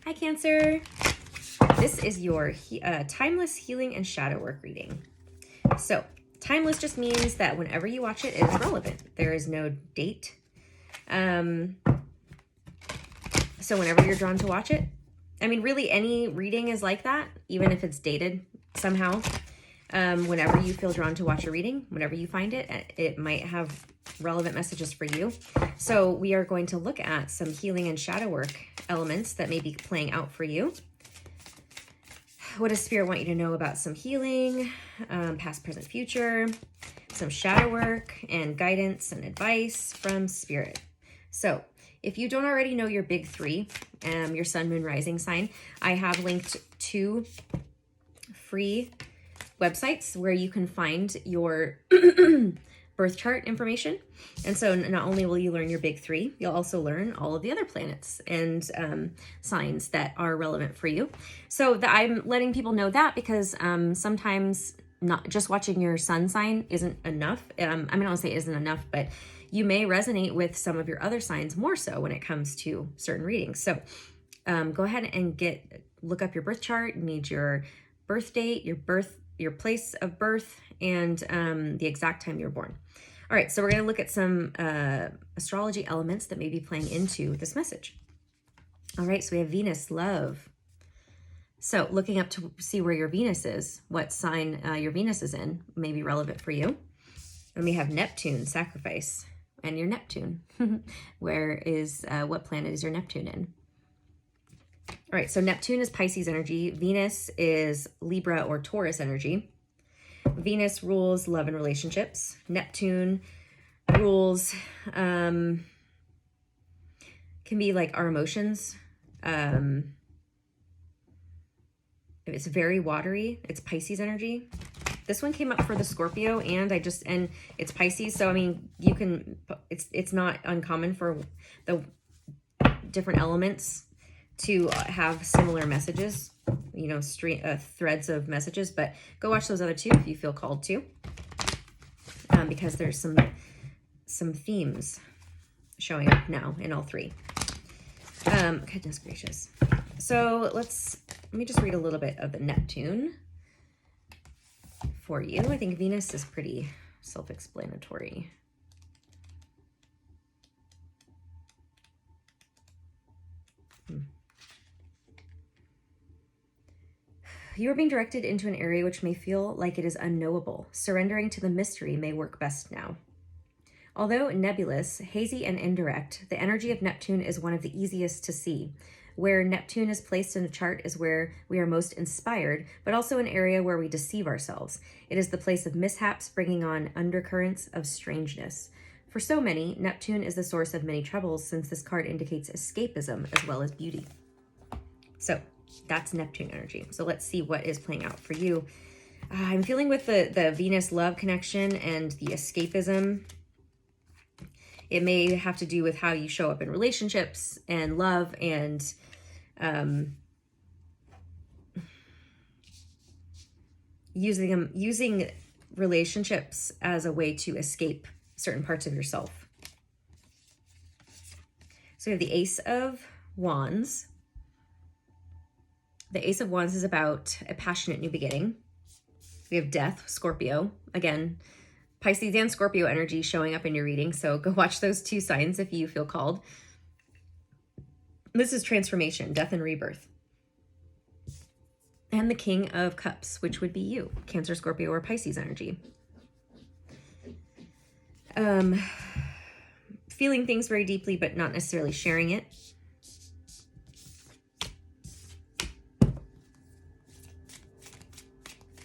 Hi, Cancer. This is your timeless healing and shadow work reading. So, timeless just means that whenever you watch it, it is relevant. There is no date. So whenever you're drawn to watch it, I mean, really any reading is like that, even if it's dated somehow. Whenever you feel drawn to watch a reading, whenever you find it, it might have relevant messages for you. So we are going to look at some healing and shadow work elements that may be playing out for you. What does Spirit want you to know about some healing, past, present, future, some shadow work, and guidance and advice from Spirit? So if you don't already know your big three, your sun, moon, rising sign, I have linked 2 free websites where you can find your birth chart information. And so not only will you learn your big three, you'll also learn all of the other planets and signs that are relevant for you. So I'm letting people know that because sometimes not just watching your sun sign isn't enough. I mean, I don't want to say isn't enough, but you may resonate with some of your other signs more so when it comes to certain readings. So go ahead and look up your birth chart. You need your birth date, your place of birth, and the exact time you were born. All right, so we're going to look at some astrology elements that may be playing into this message. All right, so we have Venus, love. So looking up to see where your Venus is, what sign your Venus is in, may be relevant for you. And we have Neptune, sacrifice, and your Neptune. What planet is your Neptune in? All right, so Neptune is Pisces energy. Venus is Libra or Taurus energy. Venus rules love and relationships. Neptune rules, can be like our emotions. It's very watery. It's Pisces energy. This one came up for the Scorpio and it's Pisces. So, I mean, it's not uncommon for the different elements to have similar messages, threads of messages, but go watch those other 2 if you feel called to, because there's some themes showing up now in all 3. Goodness gracious. So let me just read a little bit of the Neptune for you. I think Venus is pretty self-explanatory. You are being directed into an area which may feel like it is unknowable. Surrendering to the mystery may work best now. Although nebulous, hazy, and indirect, the energy of Neptune is one of the easiest to see. Where Neptune is placed in a chart is where we are most inspired, but also an area where we deceive ourselves. It is the place of mishaps, bringing on undercurrents of strangeness. For so many, Neptune is the source of many troubles, since this card indicates escapism as well as beauty. So that's Neptune energy. So let's see what is playing out for you. I'm feeling with the Venus love connection and the escapism. It may have to do with how you show up in relationships and love and using relationships as a way to escape certain parts of yourself. So we have the Ace of Wands. The Ace of Wands is about a passionate new beginning. We have Death, Scorpio. Again, Pisces and Scorpio energy showing up in your reading. So go watch those 2 signs if you feel called. This is transformation, death and rebirth. And the King of Cups, which would be you, Cancer, Scorpio, or Pisces energy. Feeling things very deeply, but not necessarily sharing it.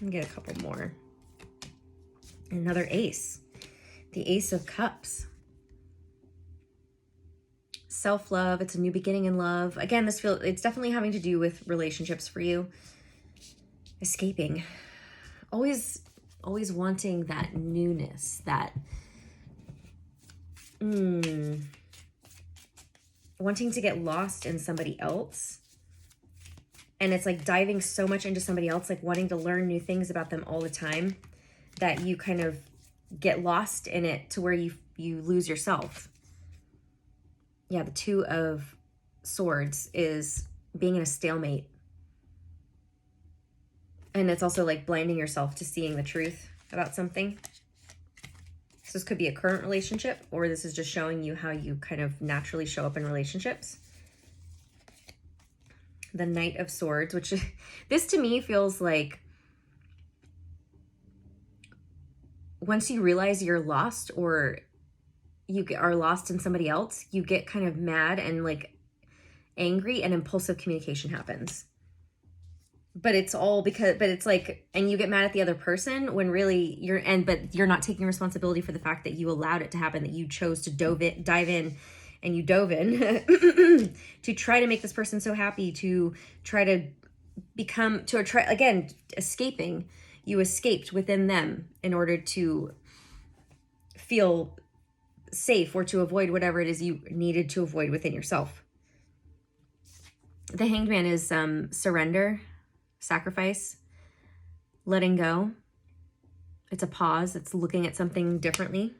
Let me get a couple more. Another ace, the Ace of Cups. Self-love, it's a new beginning in love. Again, it's definitely having to do with relationships for you. Escaping. Always wanting that newness, that wanting to get lost in somebody else. And it's like diving so much into somebody else, like wanting to learn new things about them all the time, that you kind of get lost in it to where you lose yourself. Yeah, the Two of Swords is being in a stalemate. And it's also like blinding yourself to seeing the truth about something. So this could be a current relationship, or this is just showing you how you kind of naturally show up in relationships. The Knight of Swords, which this to me feels like once you realize you're lost or you are lost in somebody else, you get kind of mad and like angry, and impulsive communication happens. But it's all because, but it's like, and you get mad at the other person when really but you're not taking responsibility for the fact that you allowed it to happen, that you chose to dive in and you dove in to try to make this person so happy, to try to again, escaping. You escaped within them in order to feel safe or to avoid whatever it is you needed to avoid within yourself. The Hanged Man is surrender, sacrifice, letting go. It's a pause. It's looking at something differently.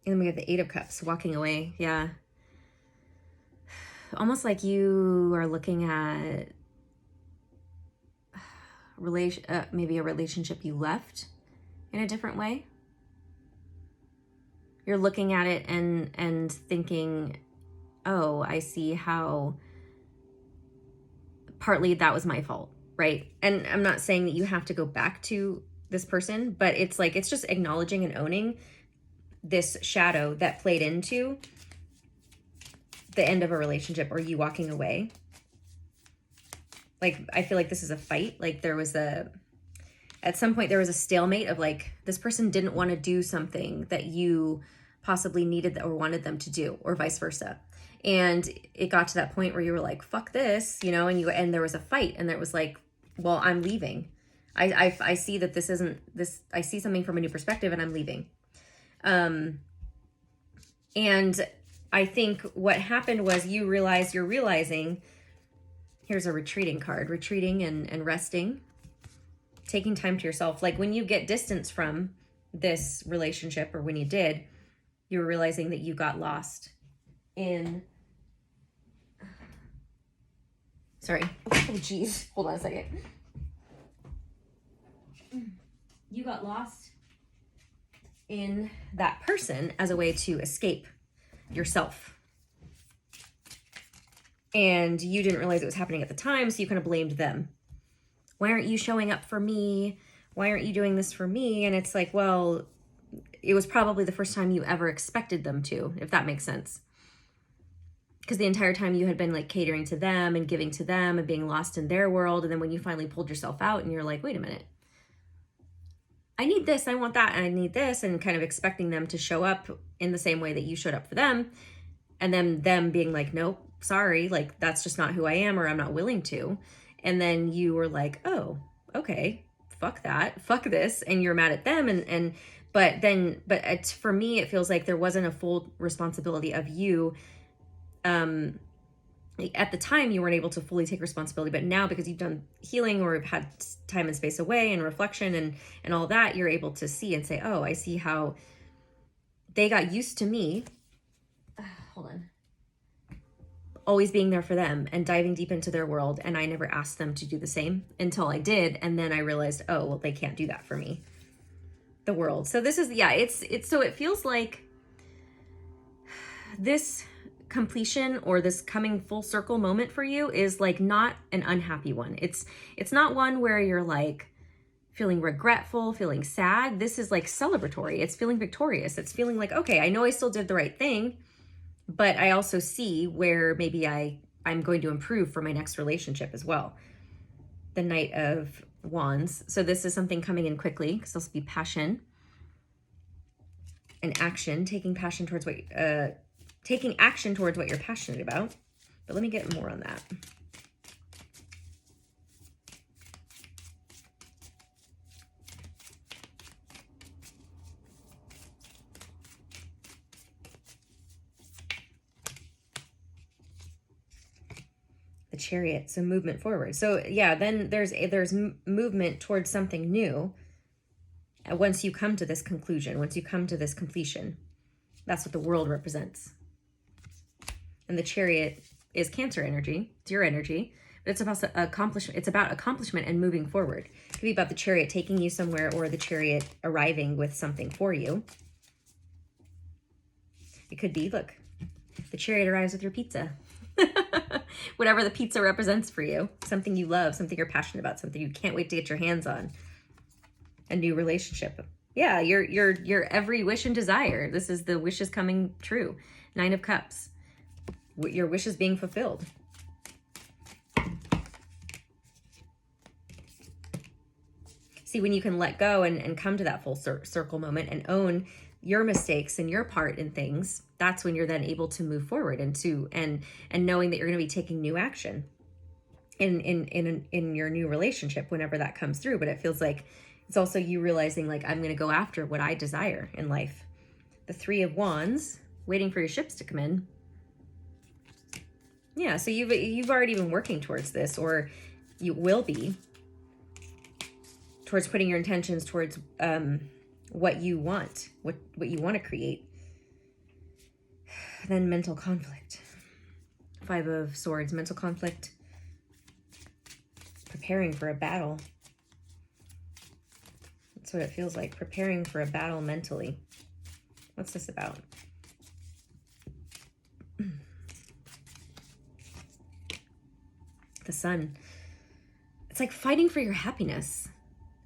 And then we have the Eight of Cups, walking away. Yeah. Almost like you are looking at maybe a relationship you left in a different way. You're looking at it and thinking, oh, I see how partly that was my fault, right? And I'm not saying that you have to go back to this person, but it's like, it's just acknowledging and owning this shadow that played into the end of a relationship or you walking away. Like, I feel like this is a fight. Like at some point there was a stalemate of like, this person didn't want to do something that you possibly needed or wanted them to do, or vice versa. And it got to that point where you were like, fuck this, you know, and there was a fight, and there was like, well, I'm leaving. I see that this isn't this, I see something from a new perspective, and I'm leaving. And I think what happened was you're realizing, here's a retreating card, retreating and resting, taking time to yourself. Like when you get distance from this relationship, or when you did, you were realizing that you got lost in, sorry, oh geez, hold on a second. You got lost in that person as a way to escape yourself. And you didn't realize it was happening at the time, so you kind of blamed them. Why aren't you showing up for me? Why aren't you doing this for me? And it's like, well, it was probably the first time you ever expected them to, if that makes sense. Because the entire time you had been like catering to them and giving to them and being lost in their world. And then when you finally pulled yourself out and you're like, wait a minute, I need this, I want that, and I need this, and kind of expecting them to show up in the same way that you showed up for them. And then them being like, nope, sorry, like that's just not who I am, or I'm not willing to. And then you were like, oh, okay, fuck that, fuck this. And you're mad at them. But for me, it feels like there wasn't a full responsibility of you. At the time you weren't able to fully take responsibility, but now because you've done healing or have had time and space away and reflection and all that, you're able to see and say, oh, I see how they got used to me. Hold on. Always being there for them and diving deep into their world. And I never asked them to do the same until I did. And then I realized, oh, well, they can't do that for me. The world. So this is, yeah, it's, so it feels like this completion or this coming full circle moment for you is like not an unhappy one. It's not one where you're like feeling regretful, feeling sad. This is like celebratory. It's feeling victorious. It's feeling like, okay, I know I still did the right thing, but I also see where maybe I'm going to improve for my next relationship as well. The Knight of Wands. So this is something coming in quickly, because this will be passion and action, taking action towards what you're passionate about. But let me get more on that. The Chariot, so movement forward. So yeah, then there's movement towards something new. Once you come to this conclusion, once you come to this completion, that's what the world represents. And the Chariot is Cancer energy. It's your energy. But it's about accomplishment. It's about accomplishment and moving forward. It could be about the Chariot taking you somewhere, or the Chariot arriving with something for you. It could be, look, the Chariot arrives with your pizza. Whatever the pizza represents for you. Something you love, something you're passionate about, something you can't wait to get your hands on. A new relationship. Yeah, your every wish and desire. This is the wishes coming true. 9 of Cups. Your wish is being fulfilled. See, when you can let go and come to that full circle moment and own your mistakes and your part in things, that's when you're then able to move forward and knowing that you're going to be taking new action in your new relationship whenever that comes through. But it feels like it's also you realizing, like, I'm going to go after what I desire in life. The 3 of Wands, waiting for your ships to come in. Yeah, so you've already been working towards this, or you will be, towards putting your intentions towards what you want, what you want to create. Then mental conflict. 5 of Swords, mental conflict. Preparing for a battle. That's what it feels like, preparing for a battle mentally. What's this about? The Sun. It's like fighting for your happiness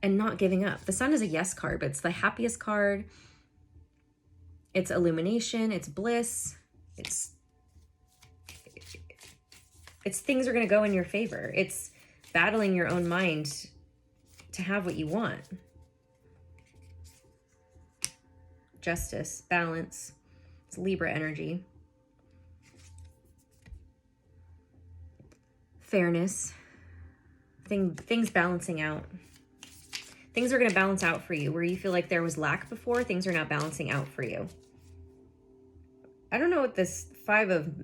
and not giving up. The Sun is a yes card, but it's the happiest card. It's illumination, it's bliss, it's things are going to go in your favor. It's battling your own mind to have what you want. Justice, balance. It's Libra energy. Fairness. Things balancing out. Things are going to balance out for you. Where you feel like there was lack before, things are now balancing out for you. I don't know what this 5 of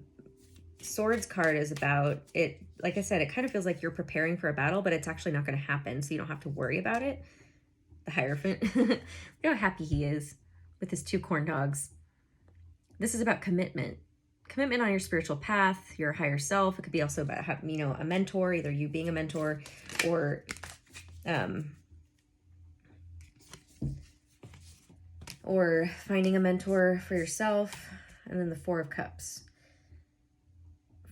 Swords card is about. It, like I said, it kind of feels like you're preparing for a battle, but it's actually not going to happen, so you don't have to worry about it. The Hierophant. Look how happy he is with his 2 corn dogs. This is about commitment. Commitment on your spiritual path, your higher self. It could be also about, a mentor, either you being a mentor or finding a mentor for yourself. And then the 4 of Cups.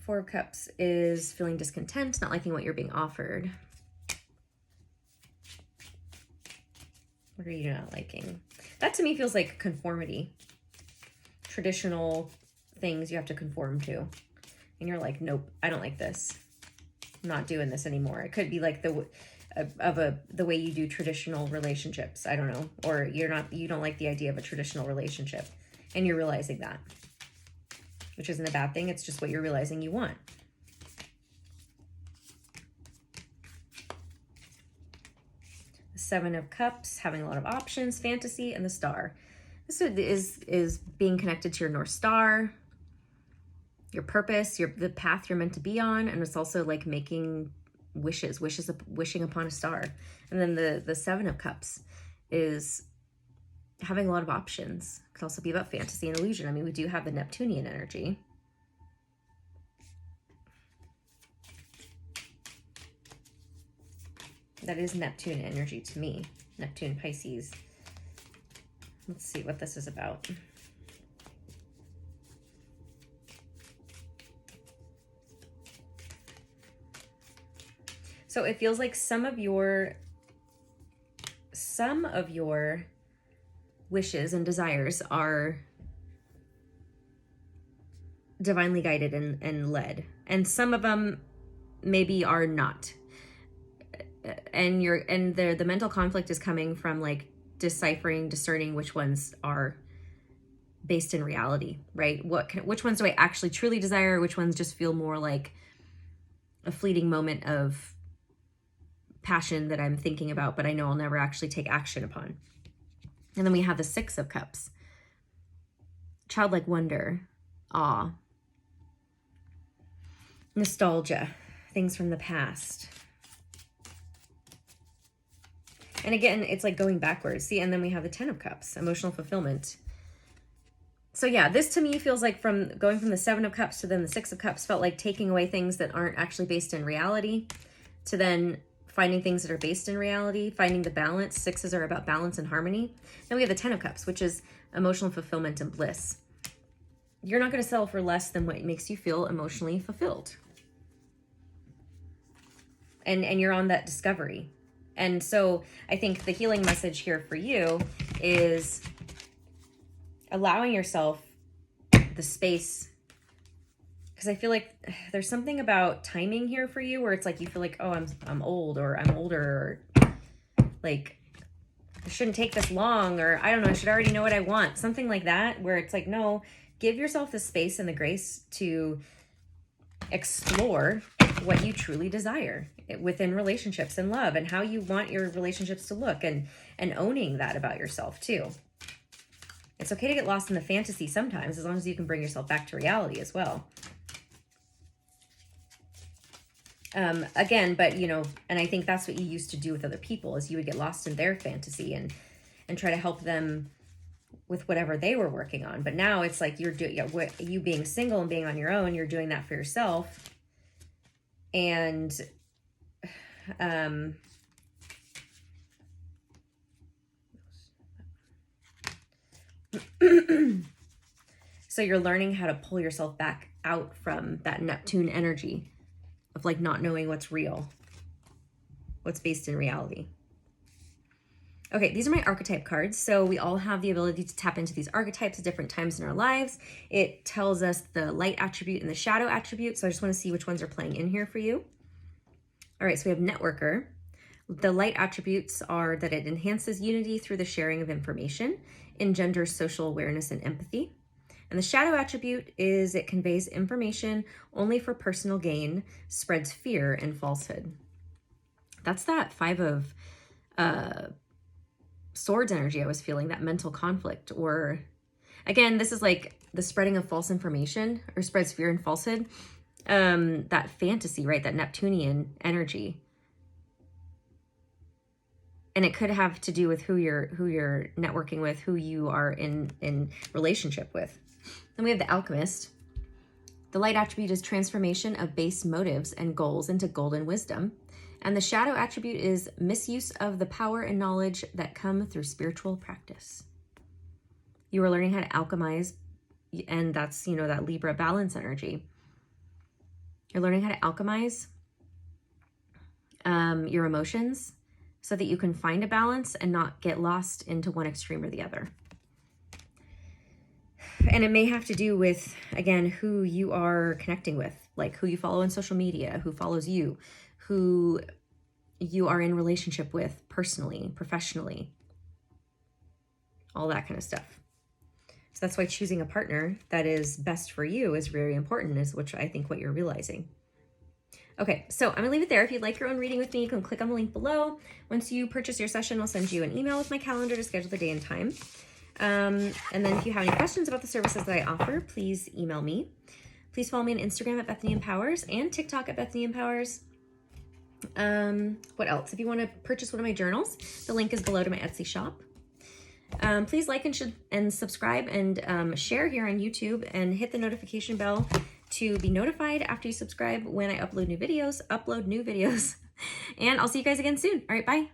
4 of Cups is feeling discontent, not liking what you're being offered. What are you not liking? That to me feels like conformity. Traditional things you have to conform to. And you're like, nope, I don't like this. I'm not doing this anymore. It could be like the way you do traditional relationships. I don't know. Or you don't like the idea of a traditional relationship. And you're realizing that. Which isn't a bad thing. It's just what you're realizing you want. The 7 of Cups, having a lot of options, fantasy, and the Star. This is being connected to your North Star, your purpose, the path you're meant to be on, and it's also like making wishing upon a star. And then the 7 of Cups is having a lot of options. It could also be about fantasy and illusion. I mean, we do have the Neptunian energy. That is Neptune energy to me. Neptune, Pisces. Let's see what this is about. So it feels like some of your wishes and desires are divinely guided and led, and some of them maybe are not. And the mental conflict is coming from like discerning which ones are based in reality, right? Which ones do I actually truly desire? Which ones just feel more like a fleeting moment of passion that I'm thinking about, but I know I'll never actually take action upon. And then we have the 6 of Cups. Childlike wonder, awe, nostalgia, things from the past. And again, it's like going backwards. See, and then we have the 10 of Cups, emotional fulfillment. So yeah, this to me feels like from going from the Seven of Cups to then the Six of Cups felt like taking away things that aren't actually based in reality to then finding things that are based in reality, finding the balance. Sixes are about balance and harmony. Then we have the Ten of Cups, which is emotional fulfillment and bliss. You're not going to settle for less than what makes you feel emotionally fulfilled. And you're on that discovery. And so I think the healing message here for you is allowing yourself the space, because I feel like there's something about timing here for you where it's like you feel like, oh, I'm old, or I'm older, or like it shouldn't take this long, or I don't know, I should already know what I want. Something like that, where it's like, no, give yourself the space and the grace to explore what you truly desire within relationships and love, and how you want your relationships to look, and owning that about yourself too. It's okay to get lost in the fantasy sometimes, as long as you can bring yourself back to reality as well. Again, but you know, and I think that's what you used to do with other people, is you would get lost in their fantasy and try to help them with whatever they were working on. But now it's like you're doing, you being single and being on your own, you're doing that for yourself. And so you're learning how to pull yourself back out from that Neptune energy of like not knowing what's real, what's based in reality. Okay, these are my archetype cards. So we all have the ability to tap into these archetypes at different times in our lives. It tells us the light attribute and the shadow attribute. So I just want to see which ones are playing in here for you. All right, so we have networker. The light attributes are that it enhances unity through the sharing of information, engenders social awareness and empathy. And the shadow attribute is it conveys information only for personal gain, spreads fear and falsehood. That's that Five of Swords energy I was feeling, that mental conflict. Or again, this is like the spreading of false information, or spreads fear and falsehood. That fantasy, right? That Neptunian energy. And it could have to do with who you're networking with, who you are in relationship with. Then we have the Alchemist. The light attribute is transformation of base motives and goals into golden wisdom. And the shadow attribute is misuse of the power and knowledge that come through spiritual practice. You are learning how to alchemize, and that's, you know, that Libra balance energy. You're learning how to alchemize your emotions so that you can find a balance and not get lost into one extreme or the other. And it may have to do with, again, who you are connecting with, like who you follow on social media, who follows you, who you are in relationship with personally, professionally, all that kind of stuff. So that's why choosing a partner that is best for you is very important, is which I think what you're realizing. Okay, so I'm gonna leave it there. If you'd like your own reading with me, you can click on the link below. Once you purchase your session, I'll send you an email with my calendar to schedule the day and time. And then if you have any questions about the services that I offer, please email me. Please follow me on Instagram at Bethany Empowers and TikTok at Bethany Empowers. What else? If you want to purchase one of my journals, the link is below to my Etsy shop. Please like and subscribe and share here on YouTube, and hit the notification bell to be notified after you subscribe when I upload new videos. And I'll see you guys again soon. All right, bye.